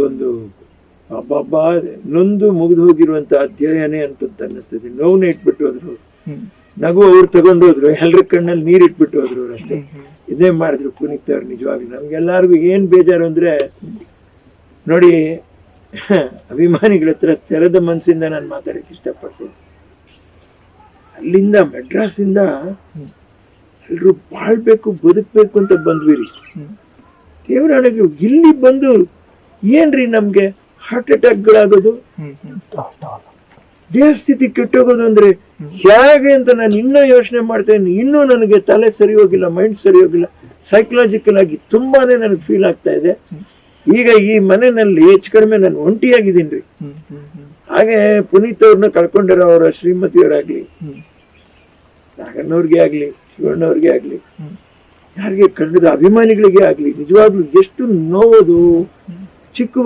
ಒಂದು ಅಬ್ಬಬ್ಬಾ ನೊಂದು ಮುಗಿದು ಹೋಗಿರುವಂತ ಅಧ್ಯಾಯನೇ ಅಂತ ಅನ್ನಿಸ್ತದೆ. ನೋವನ್ನ ಇಟ್ಬಿಟ್ಟು ಹೋದ್ರು, ನಗು ಅವ್ರು ತಗೊಂಡೋದ್ರು, ಎಲ್ರ ಕಣ್ಣಲ್ಲಿ ನೀರ್ ಇಟ್ಬಿಟ್ಟು ಹೋದ್ರು ಅವ್ರು ಅಷ್ಟೇ. ಇದೇ ಮಾಡಿದ್ರು ಪುನೀತ್ ಅವ್ರು. ನಿಜವಾಗ್ಲೂ ನಮ್ಗೆಲ್ಲರಿಗೂ ಏನ್ ಬೇಜಾರು ಅಂದ್ರೆ ನೋಡಿ, ಅಭಿಮಾನಿಗಳ ಹತ್ರ ತೆರೆದ ಮನಸ್ಸಿಂದ ನಾನು ಮಾತಾಡಕ್ಕೆ ಇಷ್ಟಪಡ್ತೀನಿ. ಅಲ್ಲಿಂದ ಮೆಡ್ರಾಸಿಂದ ಎಲ್ರು ಬಾಳ್ಬೇಕು ಬದುಕ್ಬೇಕು ಅಂತ ಬಂದ್ವಿರಿ. ದೇವರಾಣೆಗಳು ಇಲ್ಲಿ ಬಂದು ಏನ್ರಿ ನಮ್ಗೆ ಹಾರ್ಟ್ ಅಟ್ಯಾಕ್ಗಳಾಗೋದು, ದೇಹ ಸ್ಥಿತಿ ಕೆಟ್ಟೋಗೋದು ಅಂದ್ರೆ ಹೇಗೆ ಅಂತ ನಾನು ಇನ್ನೂ ಯೋಚನೆ ಮಾಡ್ತೇನೆ. ಇನ್ನೂ ನನಗೆ ತಲೆ ಸರಿ ಹೋಗಿಲ್ಲ, ಮೈಂಡ್ ಸರಿ ಹೋಗಿಲ್ಲ. ಸೈಕಲಾಜಿಕಲ್ ಆಗಿ ತುಂಬಾನೇ ನನಗೆ ಫೀಲ್ ಆಗ್ತಾ ಇದೆ. ಈಗ ಈ ಮನೆಯಲ್ಲಿ ಹೆಚ್ಚು ಕಡಿಮೆ ನಾನು ಒಂಟಿಯಾಗಿದ್ದೀನಿ. ಹಾಗೆ ಪುನೀತ್ ಅವ್ರನ್ನ ಕಳ್ಕೊಂಡಿರೋ ಅವರ ಶ್ರೀಮತಿಯವರಾಗ್ಲಿ, ನಾಗಣ್ಣವ್ರಿಗೆ ಆಗ್ಲಿ, ಶಿವಣ್ಣವ್ರಿಗೆ ಆಗ್ಲಿ, ಯಾರಿಗೆ ಕನ್ನಡದ ಅಭಿಮಾನಿಗಳಿಗೆ ಆಗ್ಲಿ ನಿಜವಾಗ್ಲೂ ಎಷ್ಟು ನೋವೋದು. ಚಿಕ್ಕ